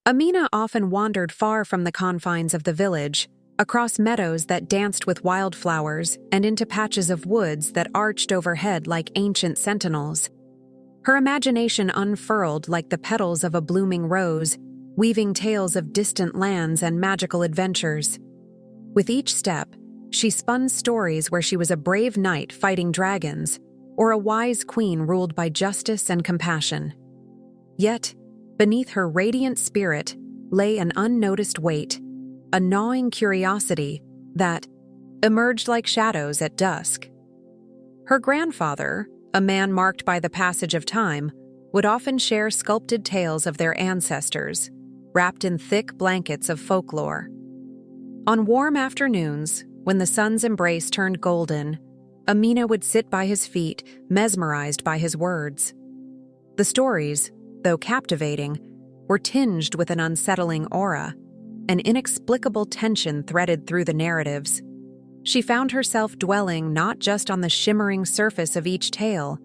Amina often wandered far from the confines of the village, across meadows that danced with wildflowers and into patches of woods that arched overhead like ancient sentinels. Her imagination unfurled like the petals of a blooming rose, weaving tales of distant lands and magical adventures. With each step, she spun stories where she was a brave knight fighting dragons, or a wise queen ruled by justice and compassion. Yet, beneath her radiant spirit lay an unnoticed weight, a gnawing curiosity that emerged like shadows at dusk. Her grandfather, a man marked by the passage of time, would often share sculpted tales of their ancestors, wrapped in thick blankets of folklore. On warm afternoons, when the sun's embrace turned golden, Amina would sit by his feet, mesmerized by his words. The stories, though captivating, were tinged with an unsettling aura, an inexplicable tension threaded through the narratives. She found herself dwelling not just on the shimmering surface of each tale,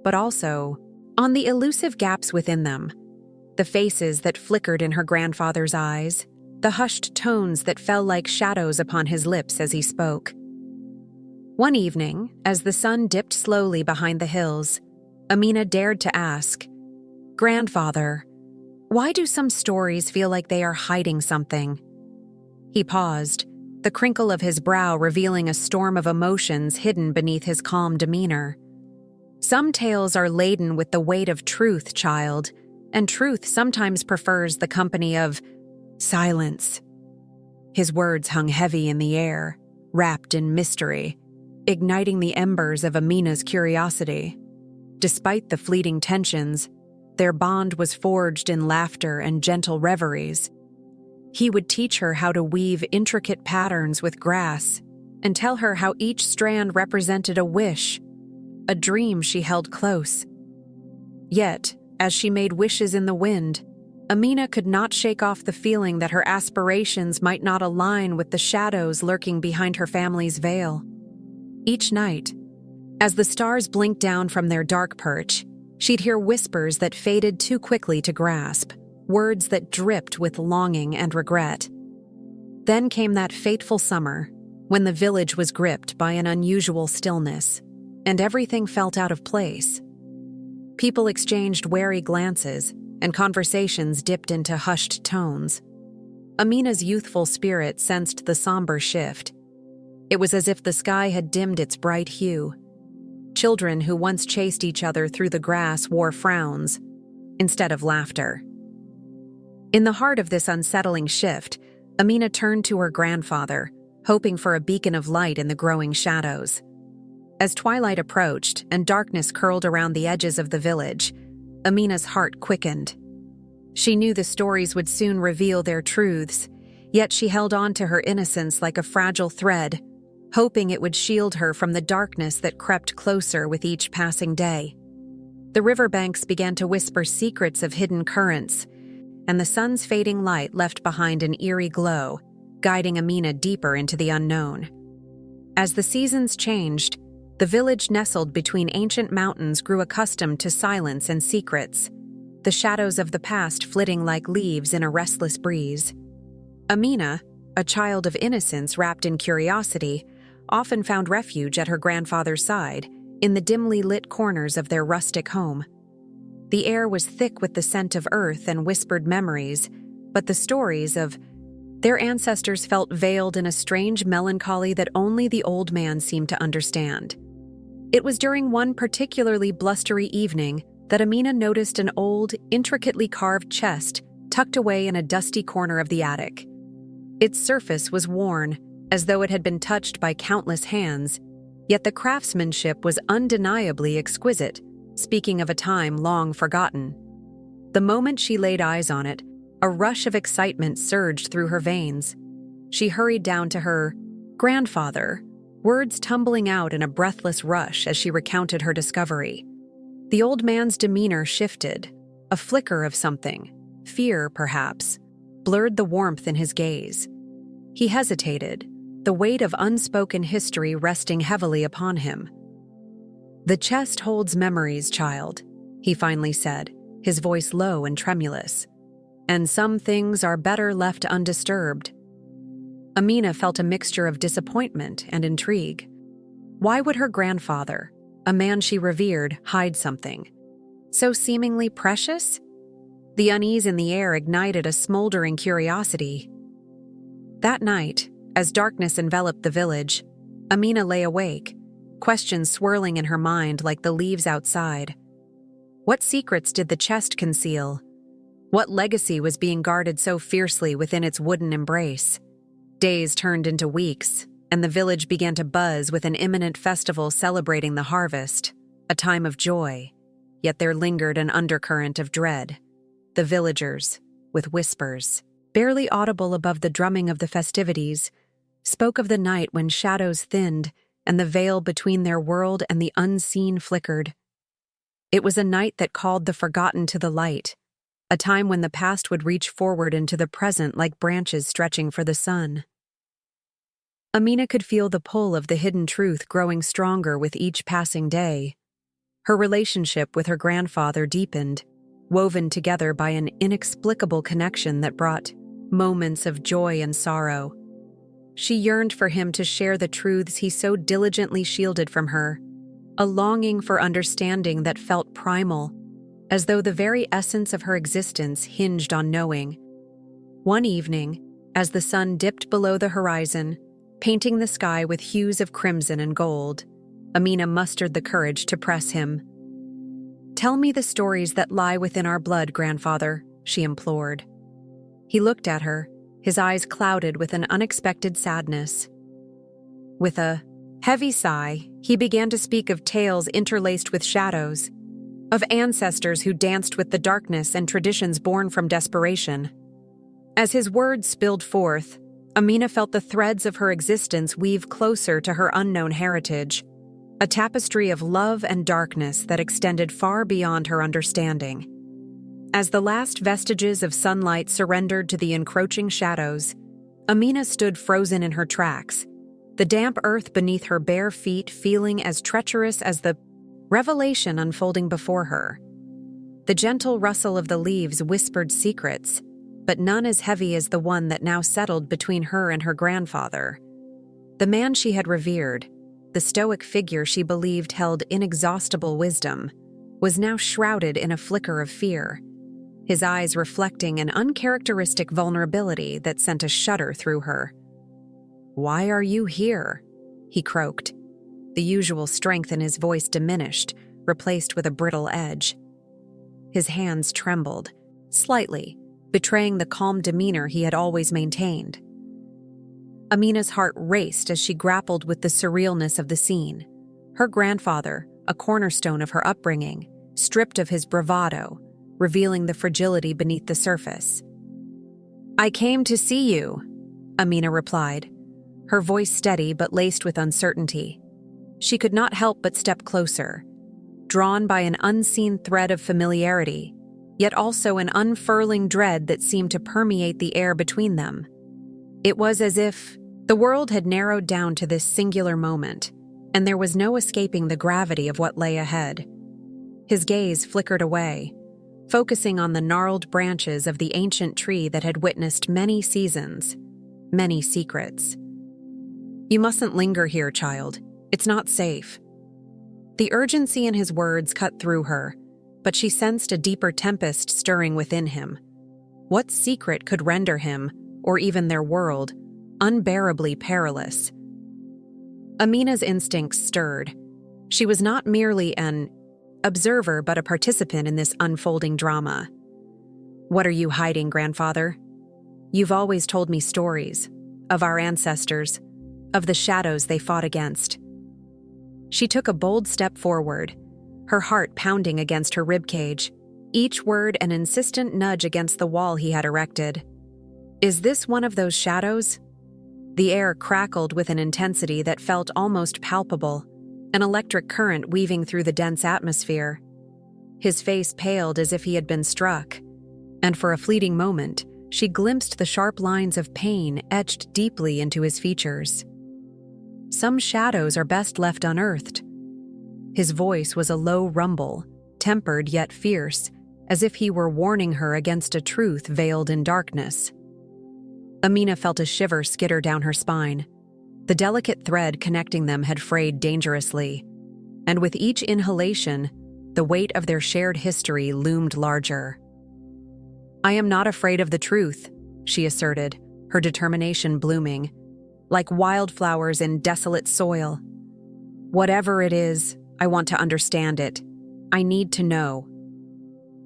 but also on the elusive gaps within them, the faces that flickered in her grandfather's eyes, the hushed tones that fell like shadows upon his lips as he spoke. One evening, as the sun dipped slowly behind the hills, Amina dared to ask, "Grandfather, why do some stories feel like they are hiding something?" He paused, the crinkle of his brow revealing a storm of emotions hidden beneath his calm demeanor. "Some tales are laden with the weight of truth, child, and truth sometimes prefers the company of silence." His words hung heavy in the air, wrapped in mystery, igniting the embers of Amina's curiosity. Despite the fleeting tensions, their bond was forged in laughter and gentle reveries. He would teach her how to weave intricate patterns with grass and tell her how each strand represented a wish, a dream she held close. Yet, as she made wishes in the wind, Amina could not shake off the feeling that her aspirations might not align with the shadows lurking behind her family's veil. Each night, as the stars blinked down from their dark perch, she'd hear whispers that faded too quickly to grasp, words that dripped with longing and regret. Then came that fateful summer, when the village was gripped by an unusual stillness, and everything felt out of place. People exchanged wary glances, and conversations dipped into hushed tones. Amina's youthful spirit sensed the somber shift. It was as if the sky had dimmed its bright hue. Children who once chased each other through the grass wore frowns instead of laughter. In the heart of this unsettling shift, Amina turned to her grandfather, hoping for a beacon of light in the growing shadows. As twilight approached and darkness curled around the edges of the village, Amina's heart quickened. She knew the stories would soon reveal their truths, yet she held on to her innocence like a fragile thread, hoping it would shield her from the darkness that crept closer with each passing day. The riverbanks began to whisper secrets of hidden currents, and the sun's fading light left behind an eerie glow, guiding Amina deeper into the unknown. As the seasons changed, the village nestled between ancient mountains grew accustomed to silence and secrets, the shadows of the past flitting like leaves in a restless breeze. Amina, a child of innocence wrapped in curiosity, often found refuge at her grandfather's side, in the dimly lit corners of their rustic home. The air was thick with the scent of earth and whispered memories, but the stories of their ancestors felt veiled in a strange melancholy that only the old man seemed to understand. It was during one particularly blustery evening that Amina noticed an old, intricately carved chest tucked away in a dusty corner of the attic. Its surface was worn, as though it had been touched by countless hands, yet the craftsmanship was undeniably exquisite, speaking of a time long forgotten. The moment she laid eyes on it, a rush of excitement surged through her veins. She hurried down to her grandfather, words tumbling out in a breathless rush as she recounted her discovery. The old man's demeanor shifted. A flicker of something, fear perhaps, blurred the warmth in his gaze. He hesitated, the weight of unspoken history resting heavily upon him. "The chest holds memories, child," he finally said, his voice low and tremulous. and some things are better left undisturbed. Amina felt a mixture of disappointment and intrigue. Why would her grandfather, a man she revered, hide something so seemingly precious? The unease in the air ignited a smoldering curiosity. That night, as darkness enveloped the village, Amina lay awake, questions swirling in her mind like the leaves outside. What secrets did the chest conceal? What legacy was being guarded so fiercely within its wooden embrace? Days turned into weeks, and the village began to buzz with an imminent festival celebrating the harvest, a time of joy. Yet there lingered an undercurrent of dread. The villagers, with whispers, barely audible above the drumming of the festivities, spoke of the night when shadows thinned and the veil between their world and the unseen flickered. It was a night that called the forgotten to the light, a time when the past would reach forward into the present like branches stretching for the sun. Amina could feel the pull of the hidden truth growing stronger with each passing day. Her relationship with her grandfather deepened, woven together by an inexplicable connection that brought moments of joy and sorrow. She yearned for him to share the truths he so diligently shielded from her, a longing for understanding that felt primal, as though the very essence of her existence hinged on knowing. One evening, as the sun dipped below the horizon, painting the sky with hues of crimson and gold, Amina mustered the courage to press him. "Tell me the stories that lie within our blood, grandfather," she implored. He looked at her, his eyes clouded with an unexpected sadness. With a heavy sigh, he began to speak of tales interlaced with shadows, of ancestors who danced with the darkness and traditions born from desperation. As his words spilled forth, Amina felt the threads of her existence weave closer to her unknown heritage, a tapestry of love and darkness that extended far beyond her understanding. As the last vestiges of sunlight surrendered to the encroaching shadows, Amina stood frozen in her tracks, the damp earth beneath her bare feet feeling as treacherous as the revelation unfolding before her. The gentle rustle of the leaves whispered secrets, but none as heavy as the one that now settled between her and her grandfather. The man she had revered, the stoic figure she believed held inexhaustible wisdom, was now shrouded in a flicker of fear, his eyes reflecting an uncharacteristic vulnerability that sent a shudder through her. "Why are you here?" he croaked. The usual strength in his voice diminished, replaced with a brittle edge. His hands trembled, slightly, betraying the calm demeanor he had always maintained. Amina's heart raced as she grappled with the surrealness of the scene. Her grandfather, a cornerstone of her upbringing, stripped of his bravado, revealing the fragility beneath the surface. "I came to see you," Amina replied, her voice steady but laced with uncertainty. She could not help but step closer, drawn by an unseen thread of familiarity, yet also an unfurling dread that seemed to permeate the air between them. It was as if the world had narrowed down to this singular moment, and there was no escaping the gravity of what lay ahead. His gaze flickered away, focusing on the gnarled branches of the ancient tree that had witnessed many seasons, many secrets. "You mustn't linger here, child. It's not safe." The urgency in his words cut through her, but she sensed a deeper tempest stirring within him. What secret could render him, or even their world, unbearably perilous? Amina's instincts stirred. She was not merely an observer but a participant in this unfolding drama. "What are you hiding, grandfather? You've always told me stories, of our ancestors, of the shadows they fought against." She took a bold step forward, her heart pounding against her ribcage, each word an insistent nudge against the wall he had erected. "Is this one of those shadows?" The air crackled with an intensity that felt almost palpable, an electric current weaving through the dense atmosphere. His face paled as if he had been struck, and for a fleeting moment, she glimpsed the sharp lines of pain etched deeply into his features. "Some shadows are best left unearthed." His voice was a low rumble, tempered yet fierce, as if he were warning her against a truth veiled in darkness. Amina felt a shiver skitter down her spine. The delicate thread connecting them had frayed dangerously, and with each inhalation, the weight of their shared history loomed larger. "I am not afraid of the truth," she asserted, her determination blooming, like wildflowers in desolate soil. "Whatever it is, I want to understand it. I need to know."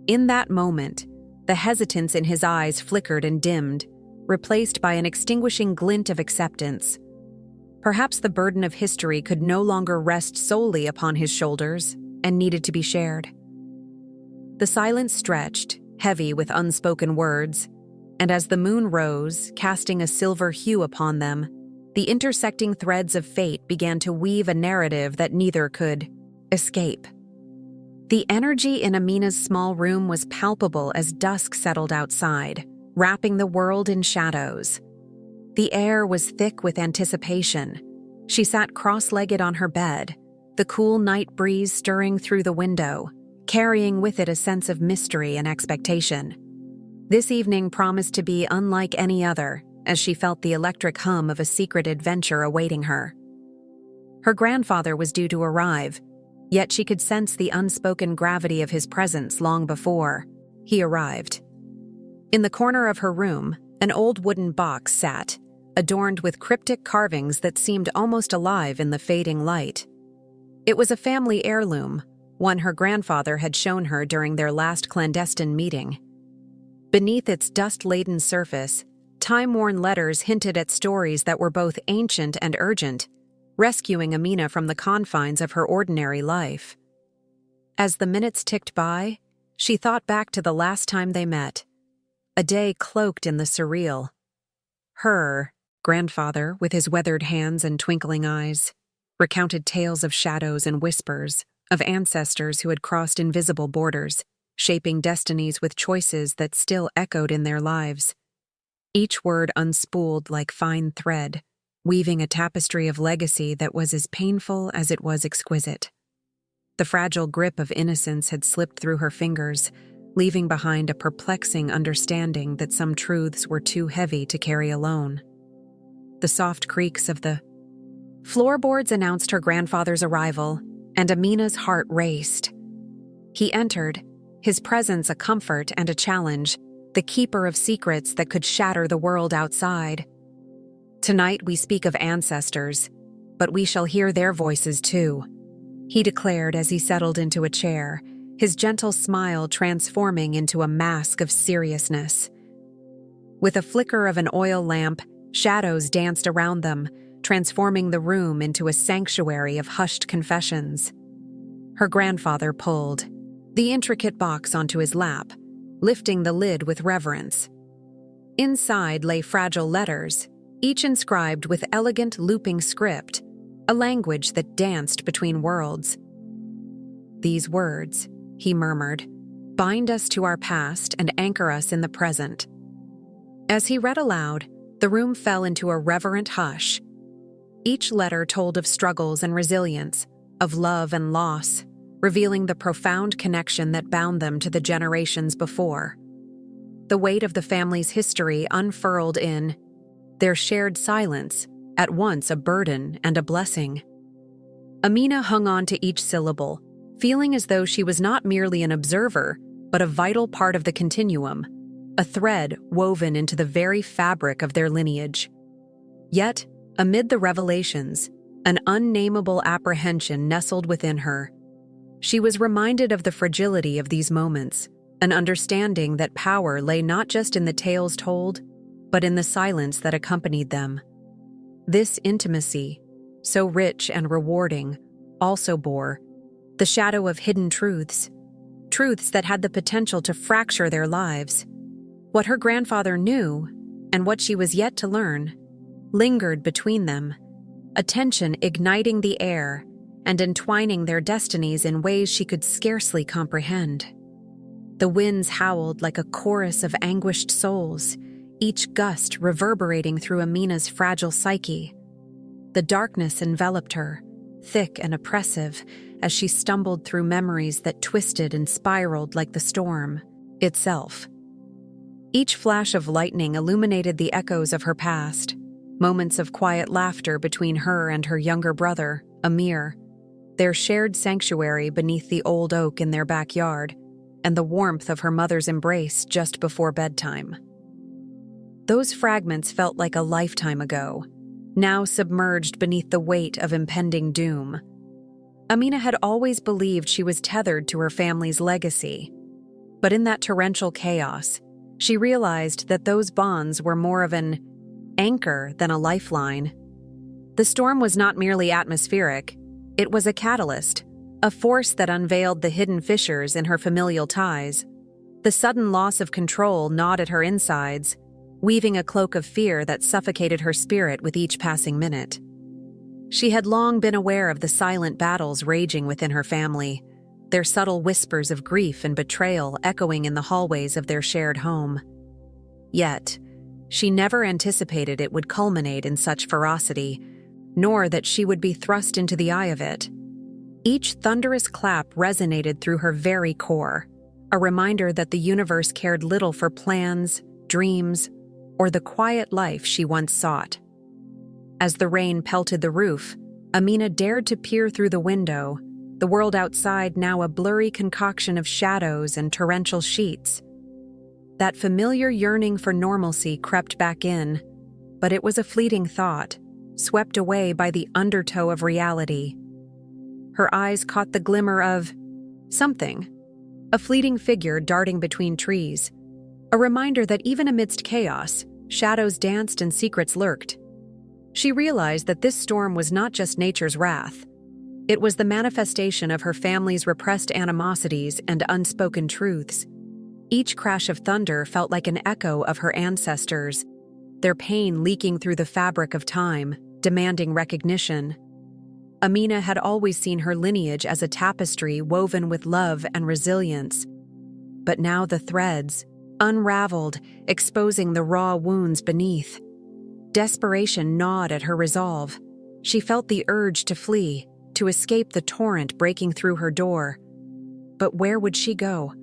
In that moment, the hesitance in his eyes flickered and dimmed, replaced by an extinguishing glint of acceptance. Perhaps the burden of history could no longer rest solely upon his shoulders and needed to be shared. The silence stretched, heavy with unspoken words, and as the moon rose, casting a silver hue upon them, the intersecting threads of fate began to weave a narrative that neither could escape. The energy in Amina's small room was palpable as dusk settled outside, wrapping the world in shadows. The air was thick with anticipation. She sat cross-legged on her bed, the cool night breeze stirring through the window, carrying with it a sense of mystery and expectation. This evening promised to be unlike any other, as she felt the electric hum of a secret adventure awaiting her. Her grandfather was due to arrive, yet she could sense the unspoken gravity of his presence long before he arrived. In the corner of her room, an old wooden box sat, adorned with cryptic carvings that seemed almost alive in the fading light. It was a family heirloom, one her grandfather had shown her during their last clandestine meeting. Beneath its dust-laden surface, time-worn letters hinted at stories that were both ancient and urgent, rescuing Amina from the confines of her ordinary life. As the minutes ticked by, she thought back to the last time they met, a day cloaked in the surreal. Her grandfather, with his weathered hands and twinkling eyes, recounted tales of shadows and whispers, of ancestors who had crossed invisible borders, shaping destinies with choices that still echoed in their lives. Each word unspooled like fine thread, weaving a tapestry of legacy that was as painful as it was exquisite. The fragile grip of innocence had slipped through her fingers, leaving behind a perplexing understanding that some truths were too heavy to carry alone. The soft creaks of the floorboards announced her grandfather's arrival, and Amina's heart raced. He entered, his presence a comfort and a challenge, the keeper of secrets that could shatter the world outside. "Tonight we speak of ancestors, but we shall hear their voices too," he declared as he settled into a chair, his gentle smile transforming into a mask of seriousness. With a flicker of an oil lamp, shadows danced around them, transforming the room into a sanctuary of hushed confessions. Her grandfather pulled the intricate box onto his lap, lifting the lid with reverence. Inside lay fragile letters, each inscribed with elegant looping script, a language that danced between worlds. "These words," he murmured, "bind us to our past and anchor us in the present." As he read aloud, the room fell into a reverent hush. Each letter told of struggles and resilience, of love and loss, revealing the profound connection that bound them to the generations before. The weight of the family's history unfurled in their shared silence, at once a burden and a blessing. Amina hung on to each syllable, feeling as though she was not merely an observer, but a vital part of the continuum, a thread woven into the very fabric of their lineage. Yet, amid the revelations, an unnameable apprehension nestled within her. She was reminded of the fragility of these moments, an understanding that power lay not just in the tales told, but in the silence that accompanied them. This intimacy, so rich and rewarding, also bore the shadow of hidden truths, truths that had the potential to fracture their lives. What her grandfather knew, and what she was yet to learn, lingered between them, a tension igniting the air and entwining their destinies in ways she could scarcely comprehend. The winds howled like a chorus of anguished souls, each gust reverberating through Amina's fragile psyche. The darkness enveloped her, thick and oppressive, as she stumbled through memories that twisted and spiraled like the storm itself. Each flash of lightning illuminated the echoes of her past, moments of quiet laughter between her and her younger brother, Amir, their shared sanctuary beneath the old oak in their backyard, and the warmth of her mother's embrace just before bedtime. Those fragments felt like a lifetime ago, now submerged beneath the weight of impending doom. Amina had always believed she was tethered to her family's legacy, but in that torrential chaos, she realized that those bonds were more of an anchor than a lifeline. The storm was not merely atmospheric, it was a catalyst, a force that unveiled the hidden fissures in her familial ties. The sudden loss of control gnawed at her insides, weaving a cloak of fear that suffocated her spirit with each passing minute. She had long been aware of the silent battles raging within her family, their subtle whispers of grief and betrayal echoing in the hallways of their shared home. Yet, she never anticipated it would culminate in such ferocity, nor that she would be thrust into the eye of it. Each thunderous clap resonated through her very core, a reminder that the universe cared little for plans, dreams, or the quiet life she once sought. As the rain pelted the roof, Amina dared to peer through the window, the world outside now a blurry concoction of shadows and torrential sheets. That familiar yearning for normalcy crept back in, but it was a fleeting thought, swept away by the undertow of reality. Her eyes caught the glimmer of something, a fleeting figure darting between trees, a reminder that even amidst chaos, shadows danced and secrets lurked. She realized that this storm was not just nature's wrath. It was the manifestation of her family's repressed animosities and unspoken truths. Each crash of thunder felt like an echo of her ancestors, their pain leaking through the fabric of time, demanding recognition. Amina had always seen her lineage as a tapestry woven with love and resilience. But now the threads, unraveled, exposing the raw wounds beneath. Desperation gnawed at her resolve. She felt the urge to flee, to escape the torrent breaking through her door. But where would she go?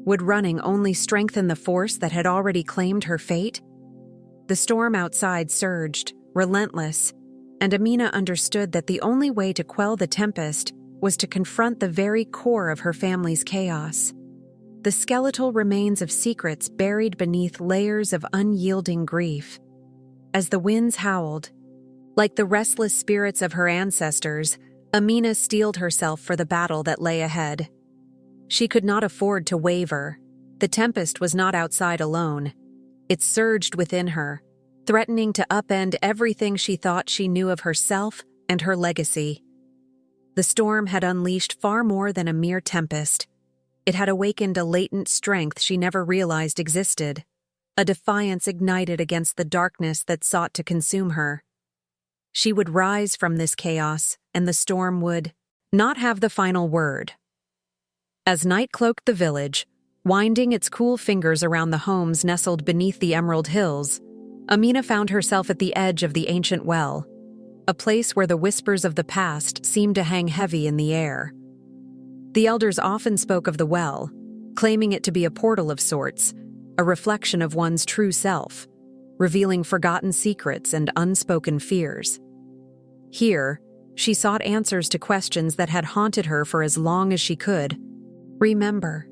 Would running only strengthen the force that had already claimed her fate? The storm outside surged, relentless, and Amina understood that the only way to quell the tempest was to confront the very core of her family's chaos. The skeletal remains of secrets buried beneath layers of unyielding grief. As the winds howled, like the restless spirits of her ancestors, Amina steeled herself for the battle that lay ahead. She could not afford to waver. The tempest was not outside alone. It surged within her, threatening to upend everything she thought she knew of herself and her legacy. The storm had unleashed far more than a mere tempest. It had awakened a latent strength she never realized existed, a defiance ignited against the darkness that sought to consume her. She would rise from this chaos, and the storm would not have the final word. As night cloaked the village, winding its cool fingers around the homes nestled beneath the emerald hills, Amina found herself at the edge of the ancient well, a place where the whispers of the past seemed to hang heavy in the air. The elders often spoke of the well, claiming it to be a portal of sorts, a reflection of one's true self, revealing forgotten secrets and unspoken fears. Here, she sought answers to questions that had haunted her for as long as she could remember.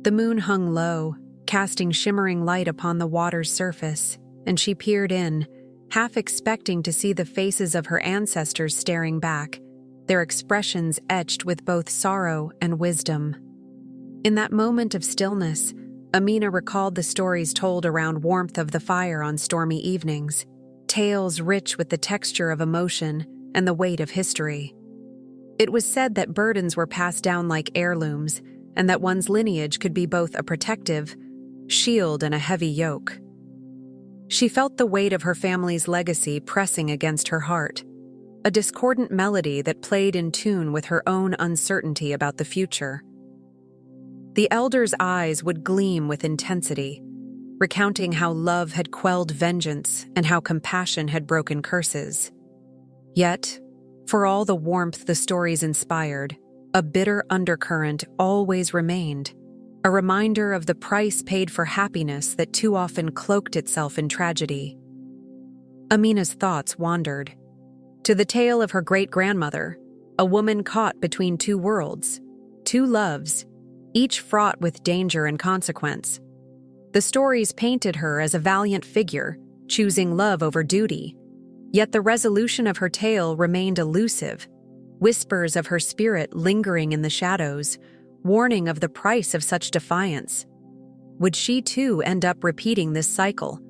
The moon hung low, casting shimmering light upon the water's surface, and she peered in, half expecting to see the faces of her ancestors staring back, their expressions etched with both sorrow and wisdom. In that moment of stillness, Amina recalled the stories told around warmth of the fire on stormy evenings, tales rich with the texture of emotion and the weight of history. It was said that burdens were passed down like heirlooms, and that one's lineage could be both a protective shield and a heavy yoke. She felt the weight of her family's legacy pressing against her heart, a discordant melody that played in tune with her own uncertainty about the future. The elders' eyes would gleam with intensity, recounting how love had quelled vengeance and how compassion had broken curses. Yet, for all the warmth the stories inspired, A bitter undercurrent always remained, a reminder of the price paid for happiness that too often cloaked itself in tragedy. Amina's thoughts wandered to the tale of her great-grandmother, a woman caught between two worlds, two loves, each fraught with danger and consequence. The stories painted her as a valiant figure, choosing love over duty, yet the resolution of her tale remained elusive, whispers of her spirit lingering in the shadows, warning of the price of such defiance. Would she too end up repeating this cycle,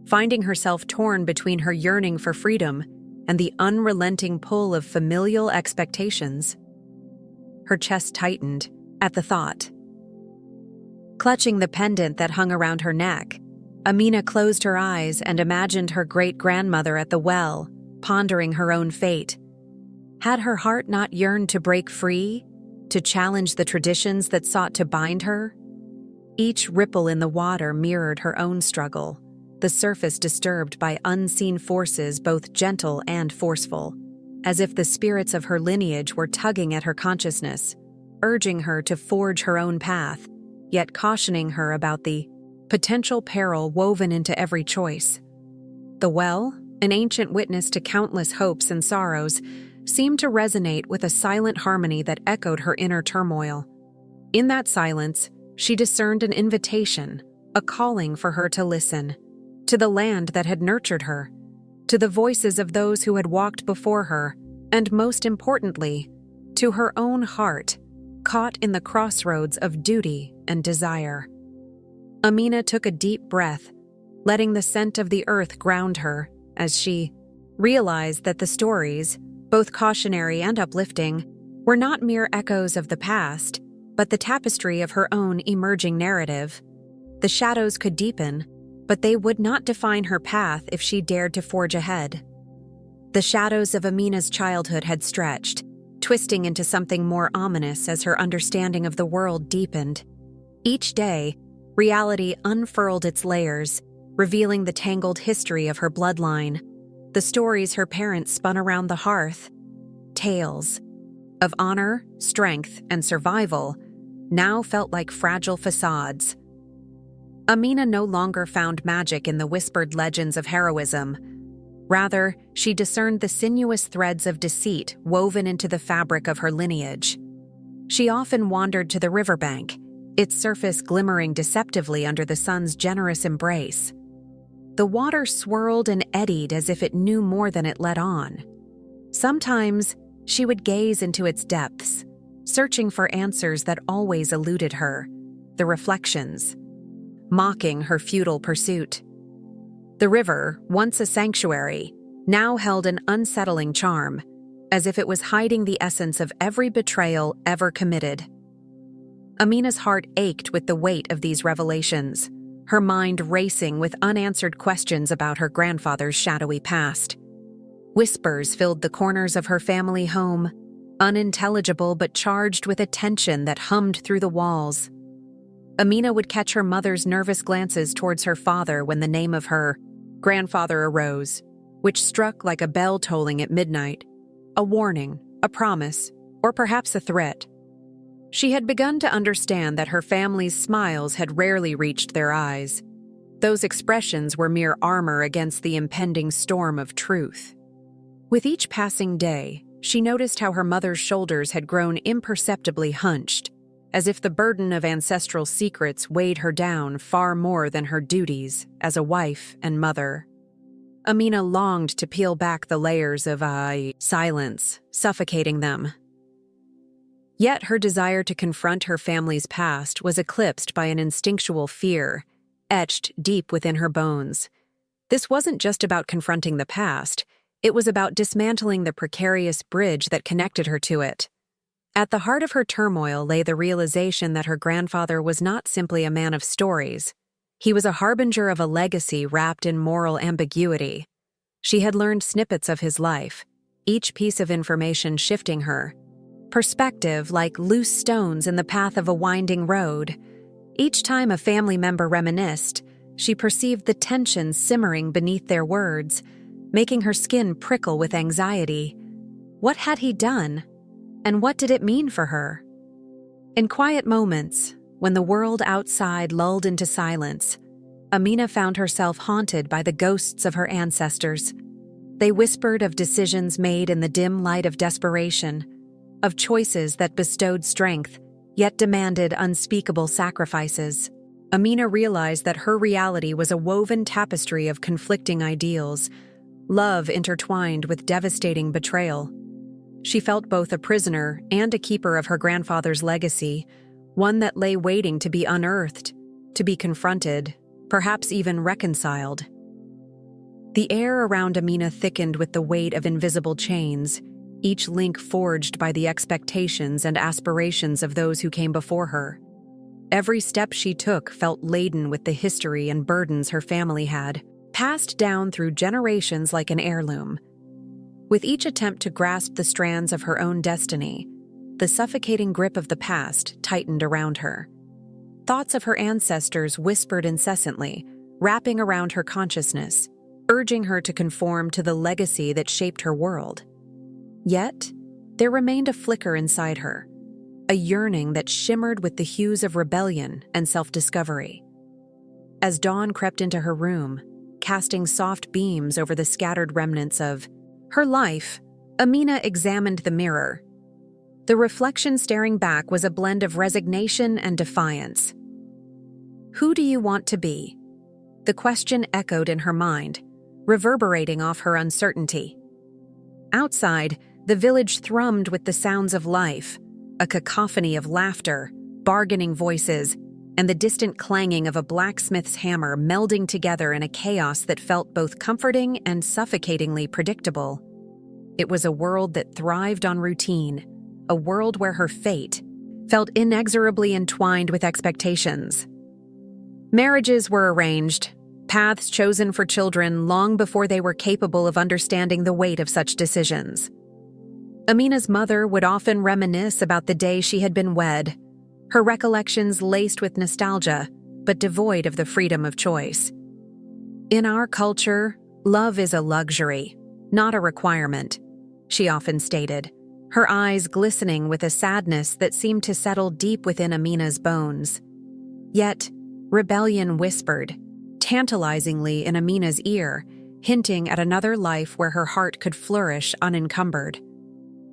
finding herself torn between her yearning for freedom and the unrelenting pull of familial expectations? Her chest tightened at the thought. Clutching the pendant that hung around her neck, Amina closed her eyes and imagined her great-grandmother at the well, pondering her own fate. Had her heart not yearned to break free, to challenge the traditions that sought to bind her? Each ripple in the water mirrored her own struggle, the surface disturbed by unseen forces both gentle and forceful, as if the spirits of her lineage were tugging at her consciousness, urging her to forge her own path, yet cautioning her about the potential peril woven into every choice. The well, an ancient witness to countless hopes and sorrows, seemed to resonate with a silent harmony that echoed her inner turmoil. In that silence, she discerned an invitation, a calling for her to listen, to the land that had nurtured her, to the voices of those who had walked before her, and most importantly, to her own heart, caught in the crossroads of duty and desire. Amina took a deep breath, letting the scent of the earth ground her as she realized that the stories, both cautionary and uplifting, were not mere echoes of the past, but the tapestry of her own emerging narrative. The shadows could deepen, but they would not define her path if she dared to forge ahead. The shadows of Amina's childhood had stretched, twisting into something more ominous as her understanding of the world deepened. Each day, reality unfurled its layers, revealing the tangled history of her bloodline. The stories her parents spun around the hearth, tales of honor, strength, and survival, now felt like fragile facades. Amina no longer found magic in the whispered legends of heroism. Rather, she discerned the sinuous threads of deceit woven into the fabric of her lineage. She often wandered to the riverbank, its surface glimmering deceptively under the sun's generous embrace. The water swirled and eddied as if it knew more than it let on. Sometimes, she would gaze into its depths, searching for answers that always eluded her, the reflections, mocking her futile pursuit. The river, once a sanctuary, now held an unsettling charm, as if it was hiding the essence of every betrayal ever committed. Amina's heart ached with the weight of these revelations, her mind racing with unanswered questions about her grandfather's shadowy past. Whispers filled the corners of her family home, unintelligible but charged with a tension that hummed through the walls. Amina would catch her mother's nervous glances towards her father when the name of her grandfather arose, which struck like a bell tolling at midnight, a warning, a promise, or perhaps a threat. She had begun to understand that her family's smiles had rarely reached their eyes. Those expressions were mere armor against the impending storm of truth. With each passing day, she noticed how her mother's shoulders had grown imperceptibly hunched, as if the burden of ancestral secrets weighed her down far more than her duties as a wife and mother. Amina longed to peel back the layers of silence, suffocating them. Yet her desire to confront her family's past was eclipsed by an instinctual fear, etched deep within her bones. This wasn't just about confronting the past, it was about dismantling the precarious bridge that connected her to it. At the heart of her turmoil lay the realization that her grandfather was not simply a man of stories. He was a harbinger of a legacy wrapped in moral ambiguity. She had learned snippets of his life, each piece of information shifting her perspective like loose stones in the path of a winding road. Each time a family member reminisced, she perceived the tension simmering beneath their words, making her skin prickle with anxiety. What had he done? And what did it mean for her? In quiet moments, when the world outside lulled into silence, Amina found herself haunted by the ghosts of her ancestors. They whispered of decisions made in the dim light of desperation, of choices that bestowed strength, yet demanded unspeakable sacrifices. Amina realized that her reality was a woven tapestry of conflicting ideals, love intertwined with devastating betrayal. She felt both a prisoner and a keeper of her grandfather's legacy, one that lay waiting to be unearthed, to be confronted, perhaps even reconciled. The air around Amina thickened with the weight of invisible chains, each link forged by the expectations and aspirations of those who came before her. Every step she took felt laden with the history and burdens her family had, passed down through generations like an heirloom. With each attempt to grasp the strands of her own destiny, the suffocating grip of the past tightened around her. Thoughts of her ancestors whispered incessantly, wrapping around her consciousness, urging her to conform to the legacy that shaped her world. Yet, there remained a flicker inside her, a yearning that shimmered with the hues of rebellion and self-discovery. As dawn crept into her room, casting soft beams over the scattered remnants of her life, Amina examined the mirror. The reflection staring back was a blend of resignation and defiance. Who do you want to be? The question echoed in her mind, reverberating off her uncertainty. Outside, the village thrummed with the sounds of life, a cacophony of laughter, bargaining voices, and the distant clanging of a blacksmith's hammer melding together in a chaos that felt both comforting and suffocatingly predictable. It was a world that thrived on routine, a world where her fate felt inexorably entwined with expectations. Marriages were arranged, paths chosen for children long before they were capable of understanding the weight of such decisions. Amina's mother would often reminisce about the day she had been wed, her recollections laced with nostalgia, but devoid of the freedom of choice. In our culture, love is a luxury, not a requirement, she often stated, her eyes glistening with a sadness that seemed to settle deep within Amina's bones. Yet, rebellion whispered, tantalizingly in Amina's ear, hinting at another life where her heart could flourish unencumbered.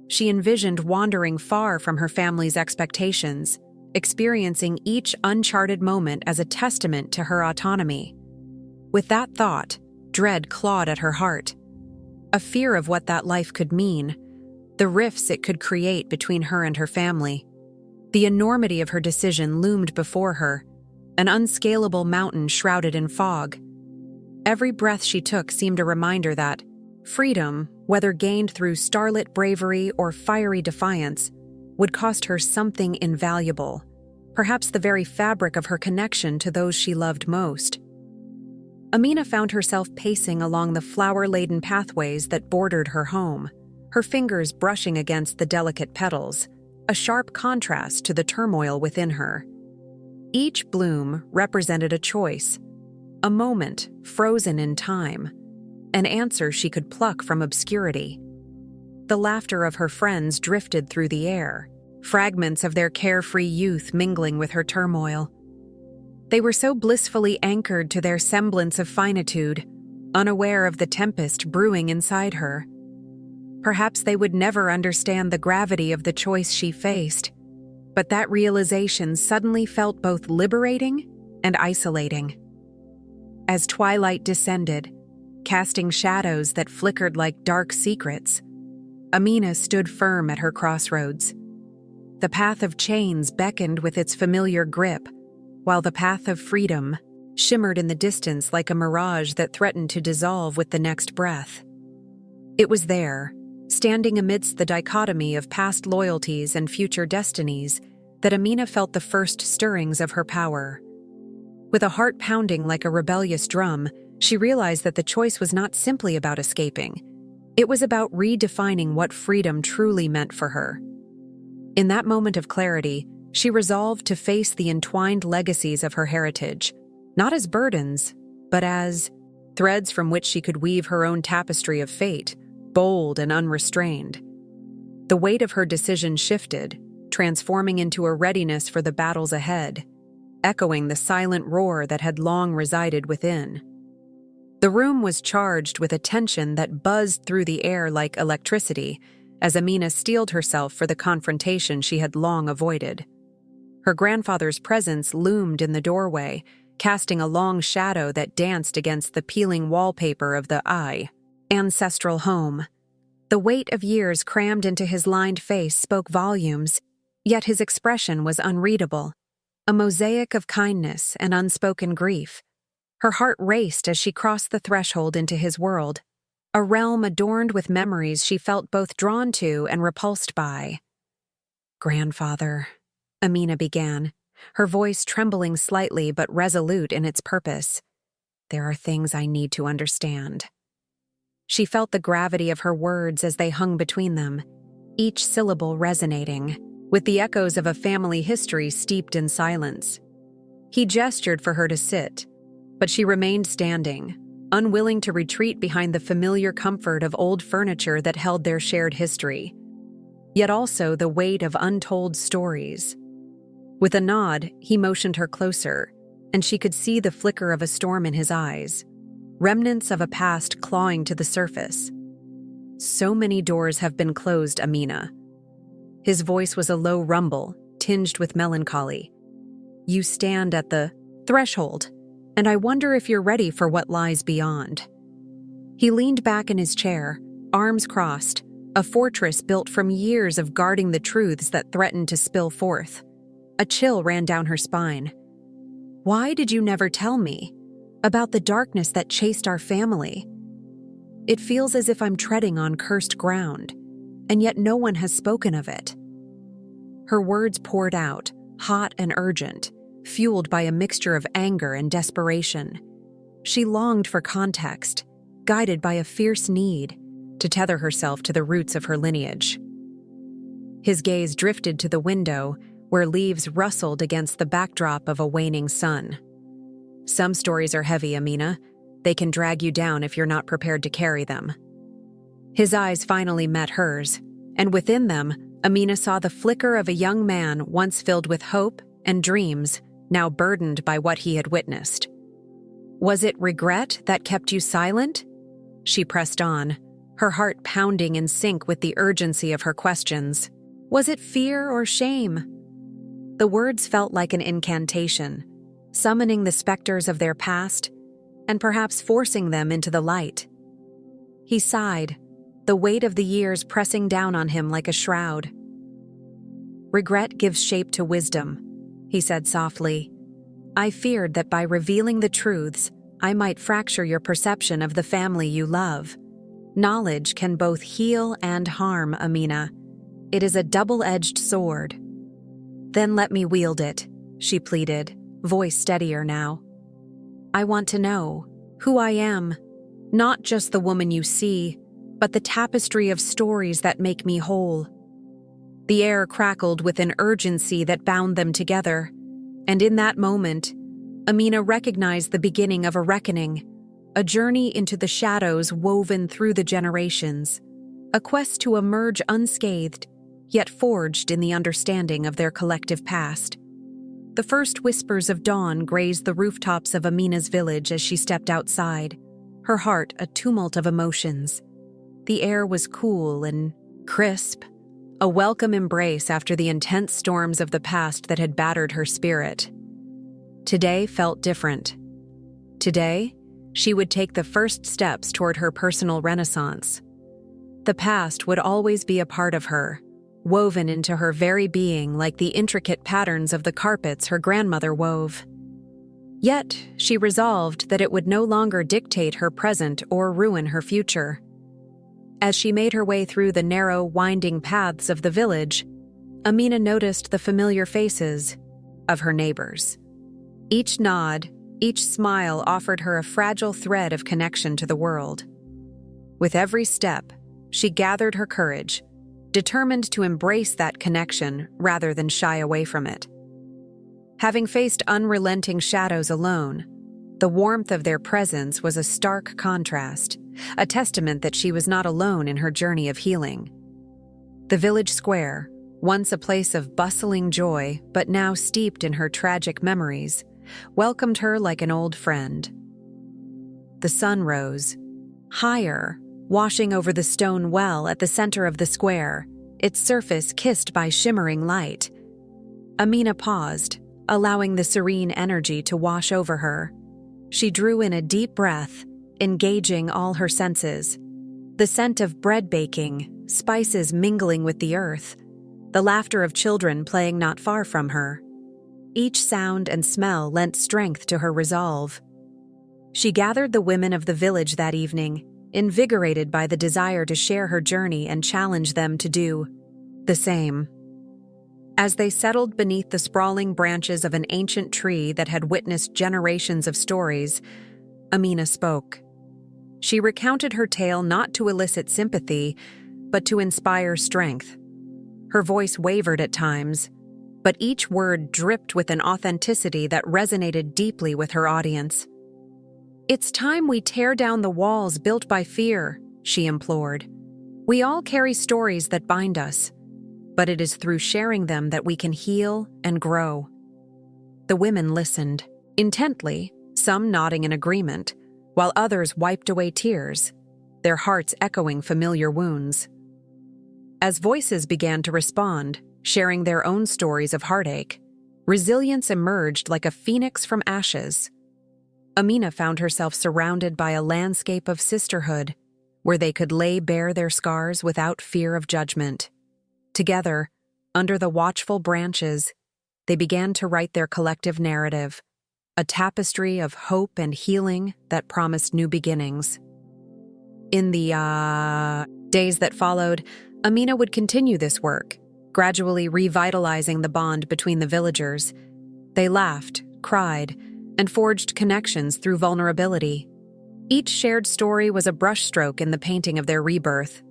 She envisioned wandering far from her family's expectations, experiencing each uncharted moment as a testament to her autonomy. With that thought, dread clawed at her heart. A fear of what that life could mean, the rifts it could create between her and her family. The enormity of her decision loomed before her, an unscalable mountain shrouded in fog. Every breath she took seemed a reminder that freedom, whether gained through starlit bravery or fiery defiance, would cost her something invaluable, perhaps the very fabric of her connection to those she loved most. Amina found herself pacing along the flower-laden pathways that bordered her home, her fingers brushing against the delicate petals, a sharp contrast to the turmoil within her. Each bloom represented a choice, a moment frozen in time, an answer she could pluck from obscurity. The laughter of her friends drifted through the air, fragments of their carefree youth mingling with her turmoil. They were so blissfully anchored to their semblance of finitude, unaware of the tempest brewing inside her. Perhaps they would never understand the gravity of the choice she faced, but that realization suddenly felt both liberating and isolating. As twilight descended, casting shadows that flickered like dark secrets, Amina stood firm at her crossroads. The path of chains beckoned with its familiar grip, while the path of freedom shimmered in the distance like a mirage that threatened to dissolve with the next breath. It was there, standing amidst the dichotomy of past loyalties and future destinies, that Amina felt the first stirrings of her power. With a heart pounding like a rebellious drum, she realized that the choice was not simply about escaping. It was about redefining what freedom truly meant for her. In that moment of clarity, she resolved to face the entwined legacies of her heritage, not as burdens, but as threads from which she could weave her own tapestry of fate, bold and unrestrained. The weight of her decision shifted, transforming into a readiness for the battles ahead, echoing the silent roar that had long resided within. The room was charged with a tension that buzzed through the air like electricity as Amina steeled herself for the confrontation she had long avoided. Her grandfather's presence loomed in the doorway, casting a long shadow that danced against the peeling wallpaper of the ancestral home. The weight of years crammed into his lined face spoke volumes, yet his expression was unreadable, a mosaic of kindness and unspoken grief. Her heart raced as she crossed the threshold into his world, a realm adorned with memories she felt both drawn to and repulsed by. "Grandfather," Amina began, her voice trembling slightly but resolute in its purpose. "There are things I need to understand." She felt the gravity of her words as they hung between them, each syllable resonating, with the echoes of a family history steeped in silence. He gestured for her to sit, but she remained standing, unwilling to retreat behind the familiar comfort of old furniture that held their shared history, yet also the weight of untold stories. With a nod, he motioned her closer, and she could see the flicker of a storm in his eyes, remnants of a past clawing to the surface. "So many doors have been closed, Amina." His voice was a low rumble, tinged with melancholy. "You stand at the threshold, and I wonder if you're ready for what lies beyond." He leaned back in his chair, arms crossed, a fortress built from years of guarding the truths that threatened to spill forth. A chill ran down her spine. "Why did you never tell me about the darkness that chased our family? It feels as if I'm treading on cursed ground, and yet no one has spoken of it." Her words poured out, hot and urgent, fueled by a mixture of anger and desperation. She longed for context, guided by a fierce need to tether herself to the roots of her lineage. His gaze drifted to the window, where leaves rustled against the backdrop of a waning sun. "Some stories are heavy, Amina. They can drag you down if you're not prepared to carry them." His eyes finally met hers, and within them, Amina saw the flicker of a young man once filled with hope and dreams, now burdened by what he had witnessed. "Was it regret that kept you silent?" She pressed on, her heart pounding in sync with the urgency of her questions. "Was it fear or shame?" The words felt like an incantation, summoning the specters of their past and perhaps forcing them into the light. He sighed, the weight of the years pressing down on him like a shroud. "Regret gives shape to wisdom," he said softly. "I feared that by revealing the truths, I might fracture your perception of the family you love. Knowledge can both heal and harm, Amina. It is a double-edged sword." "Then let me wield it," she pleaded, voice steadier now. "I want to know who I am, not just the woman you see, but the tapestry of stories that make me whole." The air crackled with an urgency that bound them together, and in that moment, Amina recognized the beginning of a reckoning, a journey into the shadows woven through the generations, a quest to emerge unscathed, yet forged in the understanding of their collective past. The first whispers of dawn grazed the rooftops of Amina's village as she stepped outside, her heart a tumult of emotions. The air was cool and crisp, a welcome embrace after the intense storms of the past that had battered her spirit. Today felt different. Today, she would take the first steps toward her personal renaissance. The past would always be a part of her, woven into her very being like the intricate patterns of the carpets her grandmother wove. Yet, she resolved that it would no longer dictate her present or ruin her future. As she made her way through the narrow, winding paths of the village, Amina noticed the familiar faces of her neighbors. Each nod, each smile offered her a fragile thread of connection to the world. With every step, she gathered her courage, determined to embrace that connection rather than shy away from it. Having faced unrelenting shadows alone, the warmth of their presence was a stark contrast, a testament that she was not alone in her journey of healing. The village square, once a place of bustling joy but now steeped in her tragic memories, welcomed her like an old friend. The sun rose, higher, washing over the stone well at the center of the square, its surface kissed by shimmering light. Amina paused, allowing the serene energy to wash over her. She drew in a deep breath, engaging all her senses. The scent of bread baking, spices mingling with the earth, the laughter of children playing not far from her. Each sound and smell lent strength to her resolve. She gathered the women of the village that evening, invigorated by the desire to share her journey and challenge them to do the same. As they settled beneath the sprawling branches of an ancient tree that had witnessed generations of stories, Amina spoke. She recounted her tale not to elicit sympathy, but to inspire strength. Her voice wavered at times, but each word dripped with an authenticity that resonated deeply with her audience. "It's time we tear down the walls built by fear," she implored. "We all carry stories that bind us, but it is through sharing them that we can heal and grow." The women listened, intently, some nodding in agreement, while others wiped away tears, their hearts echoing familiar wounds. As voices began to respond, sharing their own stories of heartache, resilience emerged like a phoenix from ashes. Amina found herself surrounded by a landscape of sisterhood, where they could lay bare their scars without fear of judgment. Together, under the watchful branches, they began to write their collective narrative, a tapestry of hope and healing that promised new beginnings. In the days that followed, Amina would continue this work, gradually revitalizing the bond between the villagers. They laughed, cried, and forged connections through vulnerability. Each shared story was a brushstroke in the painting of their rebirth.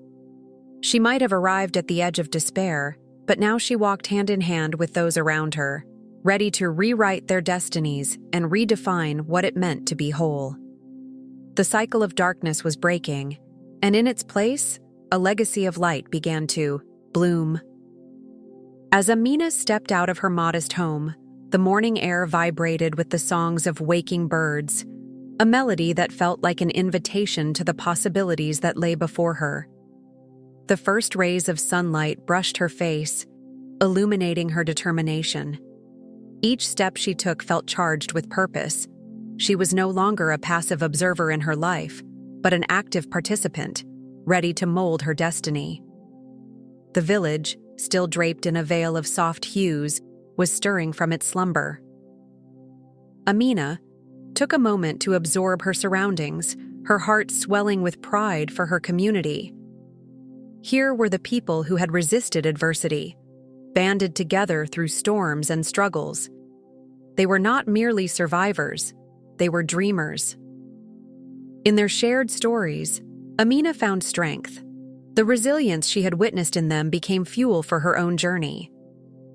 She might have arrived at the edge of despair, but now she walked hand in hand with those around her, ready to rewrite their destinies and redefine what it meant to be whole. The cycle of darkness was breaking, and in its place, a legacy of light began to bloom. As Amina stepped out of her modest home, the morning air vibrated with the songs of waking birds, a melody that felt like an invitation to the possibilities that lay before her. The first rays of sunlight brushed her face, illuminating her determination. Each step she took felt charged with purpose. She was no longer a passive observer in her life, but an active participant, ready to mold her destiny. The village, still draped in a veil of soft hues, was stirring from its slumber. Amina took a moment to absorb her surroundings, her heart swelling with pride for her community. Here were the people who had resisted adversity, banded together through storms and struggles. They were not merely survivors, they were dreamers. In their shared stories, Amina found strength. The resilience she had witnessed in them became fuel for her own journey.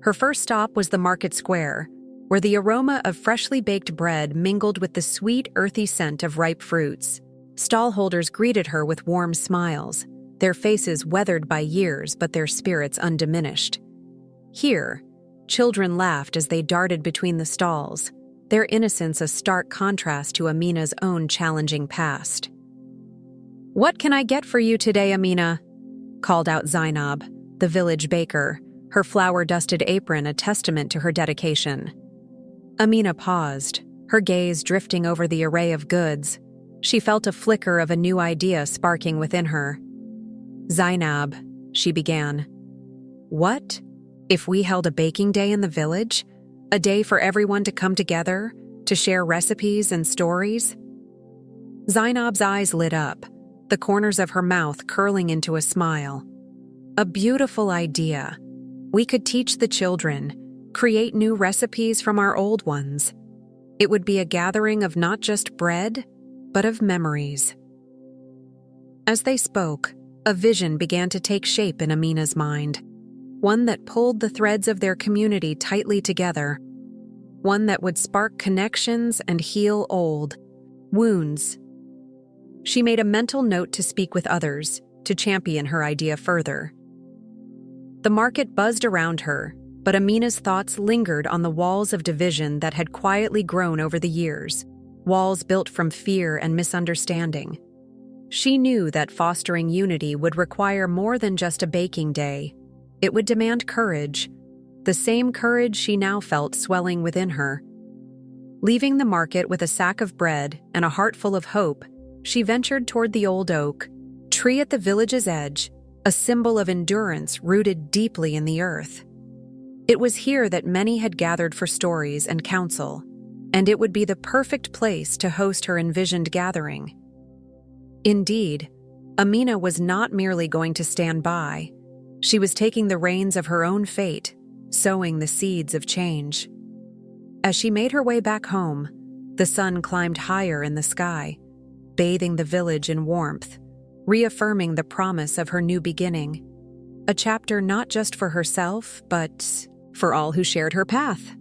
Her first stop was the market square, where the aroma of freshly baked bread mingled with the sweet, earthy scent of ripe fruits. Stallholders greeted her with warm smiles, their faces weathered by years but their spirits undiminished. Here, children laughed as they darted between the stalls, their innocence a stark contrast to Amina's own challenging past. "What can I get for you today, Amina?" called out Zainab, the village baker, her flour-dusted apron a testament to her dedication. Amina paused, her gaze drifting over the array of goods. She felt a flicker of a new idea sparking within her. "Zainab," she began. "What if we held a baking day in the village? A day for everyone to come together, to share recipes and stories?" Zainab's eyes lit up, the corners of her mouth curling into a smile. "A beautiful idea. We could teach the children, create new recipes from our old ones. It would be a gathering of not just bread, but of memories." As they spoke, a vision began to take shape in Amina's mind, one that pulled the threads of their community tightly together, one that would spark connections and heal old wounds. She made a mental note to speak with others, to champion her idea further. The market buzzed around her, but Amina's thoughts lingered on the walls of division that had quietly grown over the years, walls built from fear and misunderstanding. She knew that fostering unity would require more than just a baking day. It would demand courage, the same courage she now felt swelling within her. Leaving the market with a sack of bread and a heart full of hope, she ventured toward the old oak, tree at the village's edge, a symbol of endurance rooted deeply in the earth. It was here that many had gathered for stories and counsel, and it would be the perfect place to host her envisioned gathering. Indeed, Amina was not merely going to stand by. She was taking the reins of her own fate, sowing the seeds of change. As she made her way back home, the sun climbed higher in the sky, bathing the village in warmth, reaffirming the promise of her new beginning, a chapter not just for herself, but for all who shared her path.